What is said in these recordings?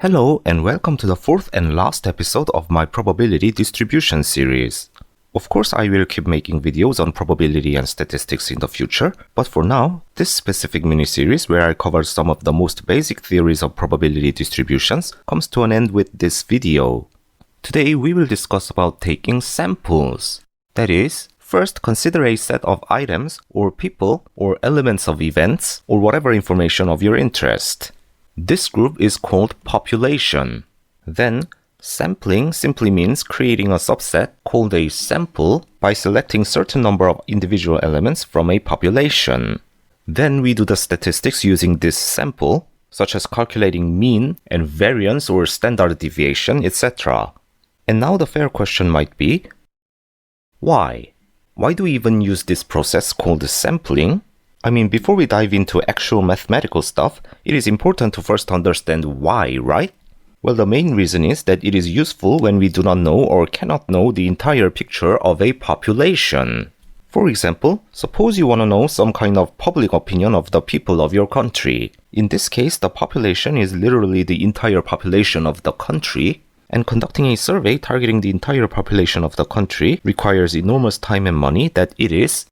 Hello and welcome to the fourth and last episode of my probability distribution series. Of course, I will keep making videos on probability and statistics in the future, but for now, this specific mini-series where I cover some of the most basic theories of probability distributions comes to an end with this video. Today we will discuss about taking samples. That is, first consider a set of items or people or elements of events or whatever information of your interest. This group is called population. Then, sampling simply means creating a subset called a sample by selecting certain number of individual elements from a population. Then we do the statistics using this sample, such as calculating mean and variance or standard deviation, etc. And now the fair question might be, why? Why do we even use this process called sampling? I mean, before we dive into actual mathematical stuff, it is important to first understand why, right? Well, the main reason is that it is useful when we do not know or cannot know the entire picture of a population. For example, suppose you want to know some kind of public opinion of the people of your country. In this case, the population is literally the entire population of the country, and conducting a survey targeting the entire population of the country requires enormous time and money that it is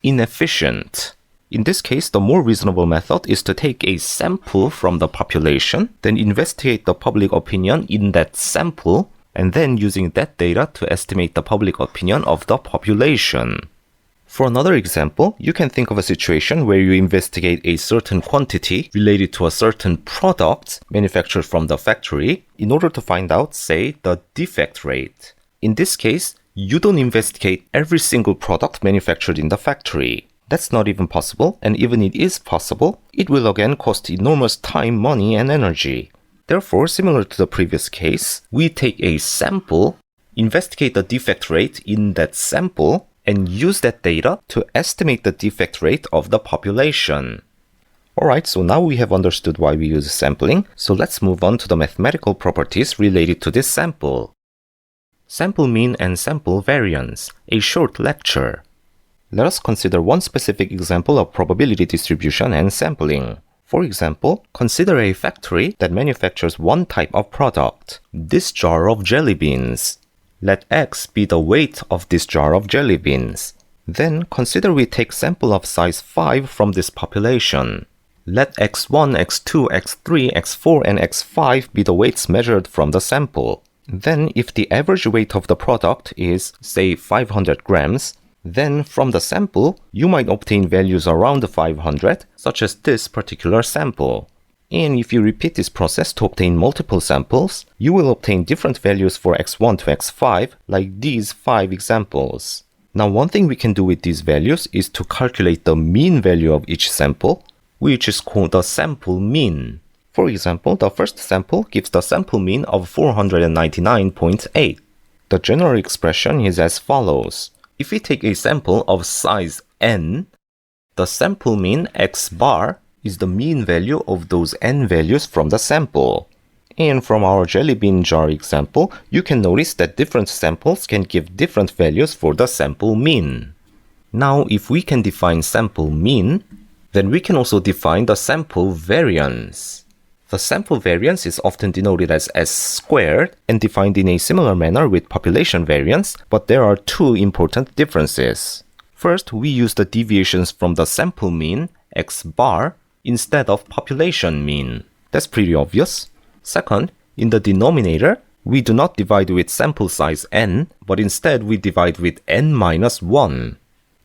inefficient. In this case, the more reasonable method is to take a sample from the population, then investigate the public opinion in that sample, and then using that data to estimate the public opinion of the population. For another example, you can think of a situation where you investigate a certain quantity related to a certain product manufactured from the factory in order to find out, say, the defect rate. In this case, you don't investigate every single product manufactured in the factory. That's not even possible, and even it is possible, it will again cost enormous time, money, and energy. Therefore, similar to the previous case, we take a sample, investigate the defect rate in that sample, and use that data to estimate the defect rate of the population. Alright, so now we have understood why we use sampling, so let's move on to the mathematical properties related to this sample. Sample mean and sample variance, a short lecture. Let us consider one specific example of probability distribution and sampling. For example, consider a factory that manufactures one type of product, this jar of jelly beans. Let X be the weight of this jar of jelly beans. Then consider we take sample of size 5 from this population. Let X1, X2, X3, X4, and X5 be the weights measured from the sample. Then if the average weight of the product is, say, 500 grams, then from the sample, you might obtain values around 500, such as this particular sample. And if you repeat this process to obtain multiple samples, you will obtain different values for x1 to x5, like these 5 examples. Now, one thing we can do with these values is to calculate the mean value of each sample, which is called the sample mean. For example, the first sample gives the sample mean of 499.8. The general expression is as follows. If we take a sample of size n, the sample mean x bar is the mean value of those n values from the sample. And from our jelly bean jar example, you can notice that different samples can give different values for the sample mean. Now, if we can define sample mean, then we can also define the sample variance. The sample variance is often denoted as S squared and defined in a similar manner with population variance, but there are two important differences. First, we use the deviations from the sample mean, x bar, instead of population mean. That's pretty obvious. Second, in the denominator, we do not divide with sample size n, but instead we divide with n minus 1.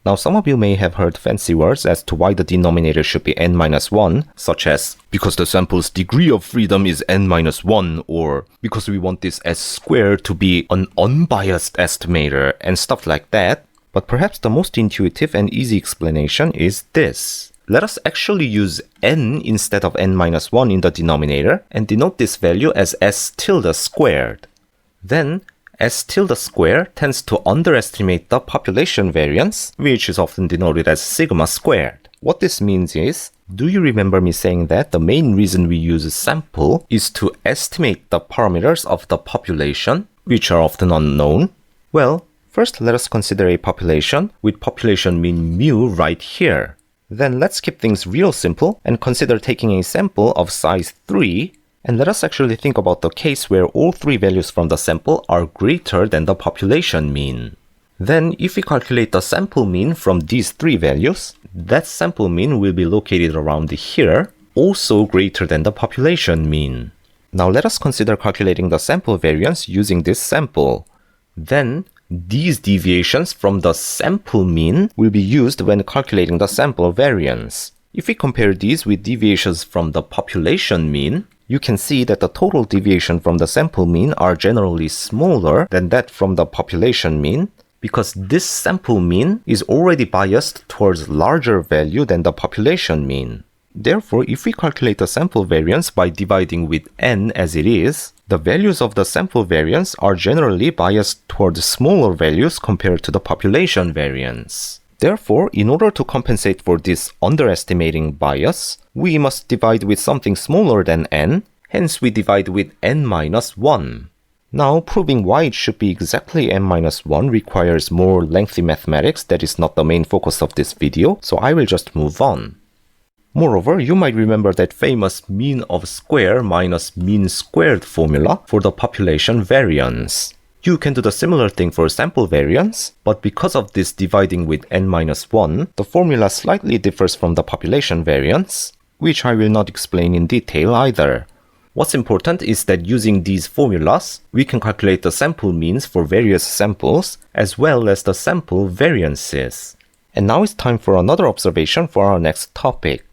Now, some of you may have heard fancy words as to why the denominator should be n-1, such as because the sample's degree of freedom is n-1, or because we want this S squared to be an unbiased estimator, and stuff like that. But perhaps the most intuitive and easy explanation is this. Let us actually use n instead of n-1 in the denominator and denote this value as S tilde squared. Then, S tilde square tends to underestimate the population variance, which is often denoted as sigma squared. What this means is, do you remember me saying that the main reason we use a sample is to estimate the parameters of the population, which are often unknown? Well, first let us consider a population with population mean mu right here. Then let's keep things real simple and consider taking a sample of size 3 And let us actually think about the case where all three values from the sample are greater than the population mean. Then, if we calculate the sample mean from these three values, that sample mean will be located around here, also greater than the population mean. Now let us consider calculating the sample variance using this sample. Then, these deviations from the sample mean will be used when calculating the sample variance. If we compare these with deviations from the population mean, you can see that the total deviation from the sample mean are generally smaller than that from the population mean, because this sample mean is already biased towards larger value than the population mean. Therefore, if we calculate the sample variance by dividing with n as it is, the values of the sample variance are generally biased towards smaller values compared to the population variance. Therefore, in order to compensate for this underestimating bias, we must divide with something smaller than n, hence we divide with n-1. Now, proving why it should be exactly n-1 requires more lengthy mathematics that is not the main focus of this video, so I will just move on. Moreover, you might remember that famous mean of square minus mean squared formula for the population variance. You can do the similar thing for sample variance, but because of this dividing with n-1, the formula slightly differs from the population variance, which I will not explain in detail either. What's important is that using these formulas, we can calculate the sample means for various samples, as well as the sample variances. And now it's time for another observation for our next topic.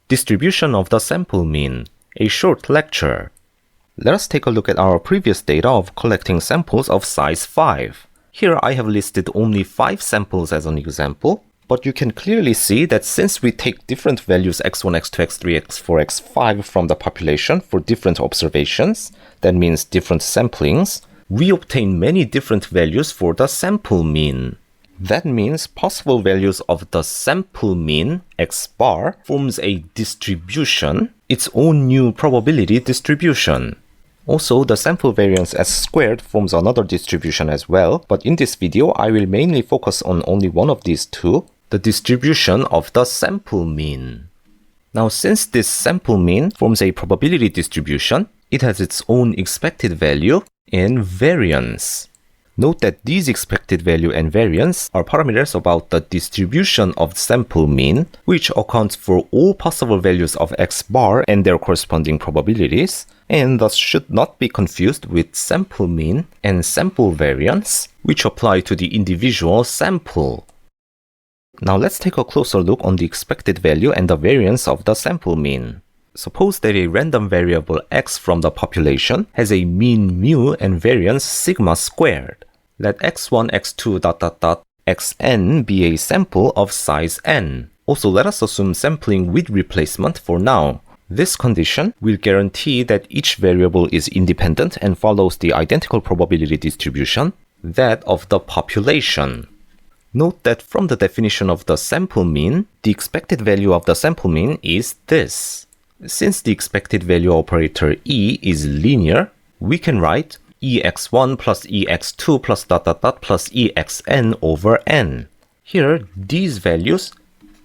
Distribution of the sample mean, a short lecture. Let us take a look at our previous data of collecting samples of size 5. Here I have listed only 5 samples as an example, but you can clearly see that since we take different values x1, x2, x3, x4, x5 from the population for different observations, that means different samplings, we obtain many different values for the sample mean. That means possible values of the sample mean, x bar, forms a distribution, its own new probability distribution. Also, the sample variance s squared forms another distribution as well, but in this video I will mainly focus on only one of these two, the distribution of the sample mean. Now, since this sample mean forms a probability distribution, it has its own expected value and variance. Note that these expected value and variance are parameters about the distribution of sample mean, which accounts for all possible values of x bar and their corresponding probabilities, and thus should not be confused with sample mean and sample variance, which apply to the individual sample. Now let's take a closer look on the expected value and the variance of the sample mean. Suppose that a random variable x from the population has a mean mu and variance sigma squared. Let x1, x2, xn be a sample of size n. Also, let us assume sampling with replacement for now. This condition will guarantee that each variable is independent and follows the identical probability distribution, that of the population. Note that from the definition of the sample mean, the expected value of the sample mean is this. Since the expected value operator E is linear, we can write EX1 plus EX2 plus plus EXN over n. Here, these values,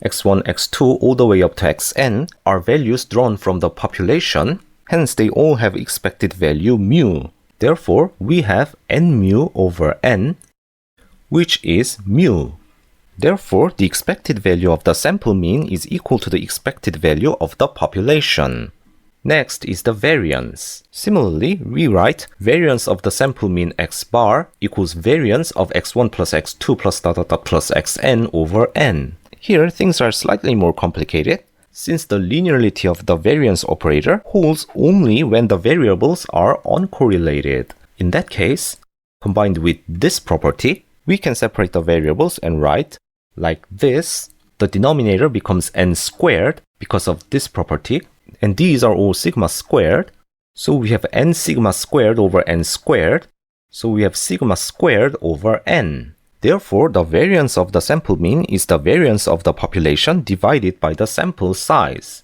x1, x2 all the way up to xn, are values drawn from the population, hence they all have expected value mu. Therefore, we have n mu over n, which is mu. Therefore, the expected value of the sample mean is equal to the expected value of the population. Next is the variance. Similarly, we write variance of the sample mean x bar equals variance of x1 plus x2 plus plus xn over n. Here, things are slightly more complicated, since the linearity of the variance operator holds only when the variables are uncorrelated. In that case, combined with this property, we can separate the variables and write like this. The denominator becomes n squared because of this property, and these are all sigma squared. So we have n sigma squared over n squared. So we have sigma squared over n. Therefore, the variance of the sample mean is the variance of the population divided by the sample size.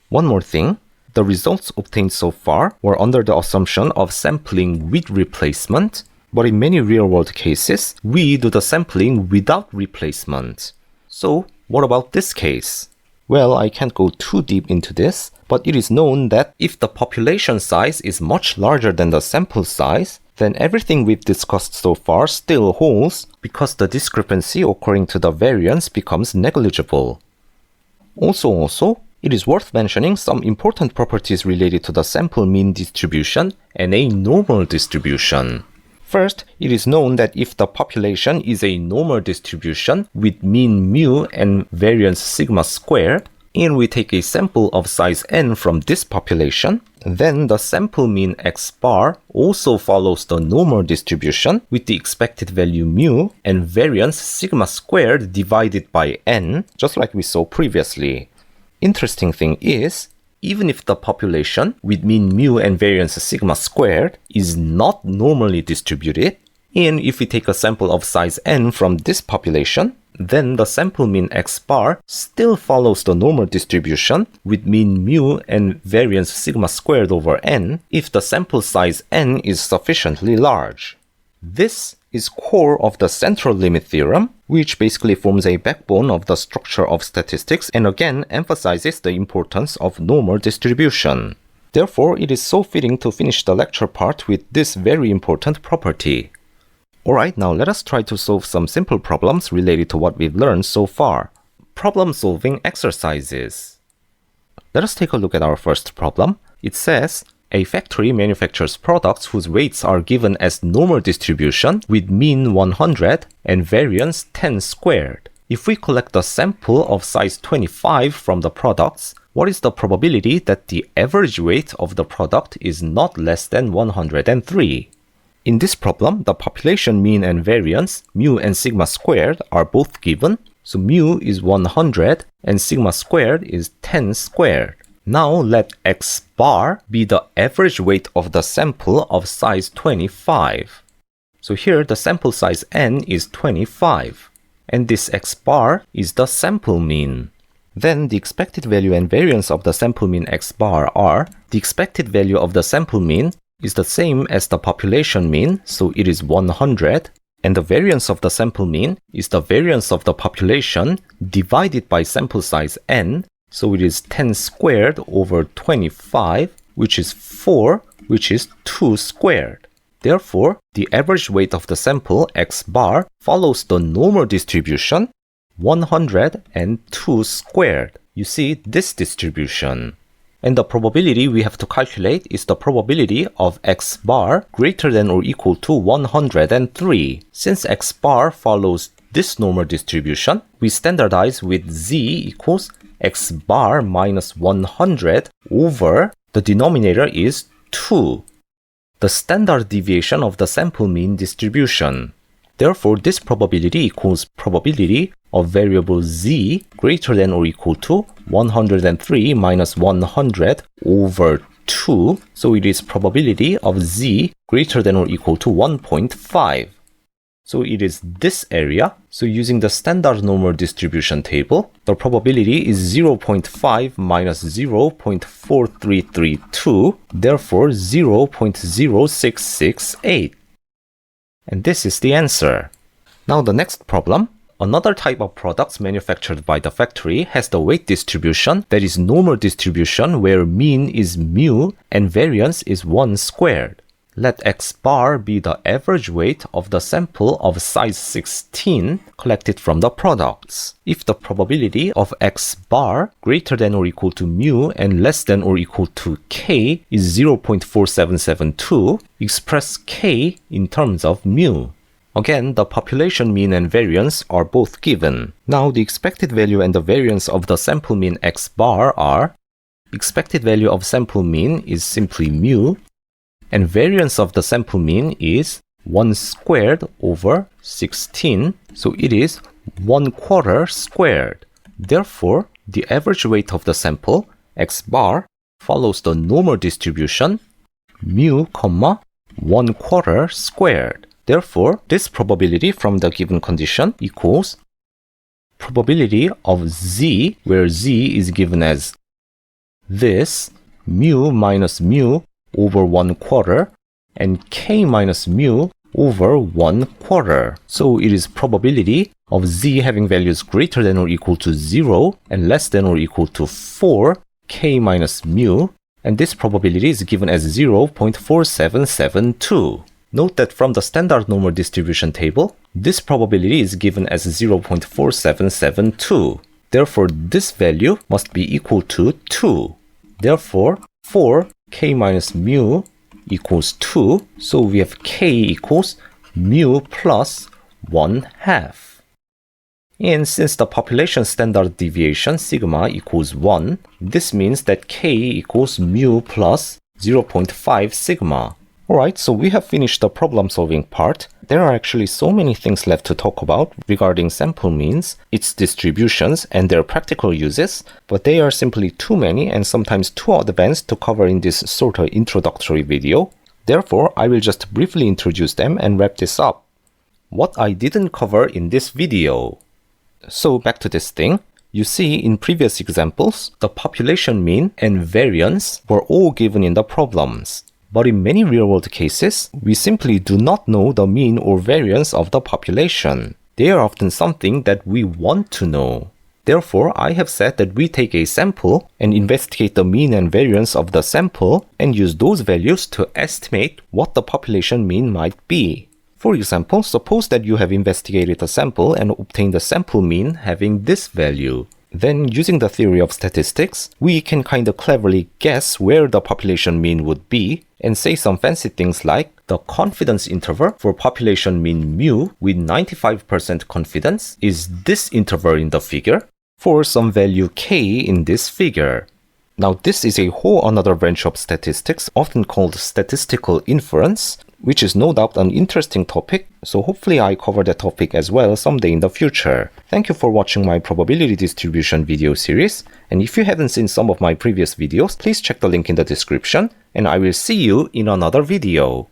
One more thing, the results obtained so far were under the assumption of sampling with replacement, but in many real-world cases, we do the sampling without replacement. So, what about this case? Well, I can't go too deep into this, but it is known that if the population size is much larger than the sample size, then everything we've discussed so far still holds because the discrepancy occurring to the variance becomes negligible. Also, it is worth mentioning some important properties related to the sample mean distribution and a normal distribution. First, it is known that if the population is a normal distribution with mean mu and variance sigma squared, and we take a sample of size n from this population, then the sample mean x bar also follows the normal distribution with the expected value mu and variance sigma squared divided by n, just like we saw previously. Interesting thing is, even if the population with mean mu and variance sigma squared is not normally distributed, and if we take a sample of size n from this population, then the sample mean x bar still follows the normal distribution with mean mu and variance sigma squared over n if the sample size n is sufficiently large. This is core of the central limit theorem, which basically forms a backbone of the structure of statistics and again emphasizes the importance of normal distribution. Therefore, it is so fitting to finish the lecture part with this very important property. Alright, now let us try to solve some simple problems related to what we've learned so far. Problem solving exercises. Let us take a look at our first problem. It says, a factory manufactures products whose weights are given as normal distribution with mean 100 and variance 10 squared. If we collect a sample of size 25 from the products, what is the probability that the average weight of the product is not less than 103? In this problem, the population mean and variance, mu and sigma squared, are both given. So mu is 100 and sigma squared is 10 squared. Now let x bar be the average weight of the sample of size 25. So here the sample size n is 25. And this x bar is the sample mean. Then the expected value and variance of the sample mean x bar are, the expected value of the sample mean is the same as the population mean, so it is 100, and the variance of the sample mean is the variance of the population divided by sample size n, so it is 10 squared over 25, which is 4, which is 2 squared. Therefore, the average weight of the sample x bar follows the normal distribution 102 squared. You see this distribution. And the probability we have to calculate is the probability of x bar greater than or equal to 103. Since x bar follows this normal distribution, we standardize with z equals x bar minus 100 over, the denominator is 2, the standard deviation of the sample mean distribution. Therefore, this probability equals probability of variable z greater than or equal to 103 minus 100 over 2. So it is probability of z greater than or equal to 1.5. So it is this area. So using the standard normal distribution table, the probability is 0.5 minus 0.4332, therefore 0.0668. And this is the answer. Now the next problem. Another type of products manufactured by the factory has the weight distribution that is normal distribution where mean is mu and variance is 1 squared. Let x bar be the average weight of the sample of size 16 collected from the products. If the probability of x bar greater than or equal to mu and less than or equal to k is 0.4772, express k in terms of mu. Again, the population mean and variance are both given. Now the expected value and the variance of the sample mean x bar are, expected value of sample mean is simply mu, and variance of the sample mean is 1 squared over 16, so it is 1/4 squared. Therefore, the average weight of the sample, x bar, follows the normal distribution, mu, 1/4 squared. Therefore, this probability from the given condition equals probability of z, where z is given as this, mu minus mu over 1/4, and k minus mu over 1/4. So it is probability of z having values greater than or equal to 0 and less than or equal to 4 k minus mu, and this probability is given as 0.4772. Note that from the standard normal distribution table, this probability is given as 0.4772. Therefore, this value must be equal to 2. Therefore, 4 k minus mu equals 2. So we have k equals mu plus 1/2. And since the population standard deviation sigma equals 1, this means that k equals mu plus 0.5 sigma. Alright, so we have finished the problem solving part. There are actually so many things left to talk about regarding sample means, its distributions, and their practical uses, but they are simply too many and sometimes too advanced to cover in this sort of introductory video. Therefore, I will just briefly introduce them and wrap this up. What I didn't cover in this video. So back to this thing. You see, in previous examples, the population mean and variance were all given in the problems. But in many real-world cases, we simply do not know the mean or variance of the population. They are often something that we want to know. Therefore, I have said that we take a sample and investigate the mean and variance of the sample and use those values to estimate what the population mean might be. For example, suppose that you have investigated a sample and obtained a sample mean having this value. Then, using the theory of statistics, we can kind of cleverly guess where the population mean would be and say some fancy things like the confidence interval for population mean mu with 95% confidence is this interval in the figure for some value k in this figure. Now, this is a whole another branch of statistics, often called statistical inference, which is no doubt an interesting topic, so hopefully I cover that topic as well someday in the future. Thank you for watching my probability distribution video series, and if you haven't seen some of my previous videos, please check the link in the description, and I will see you in another video.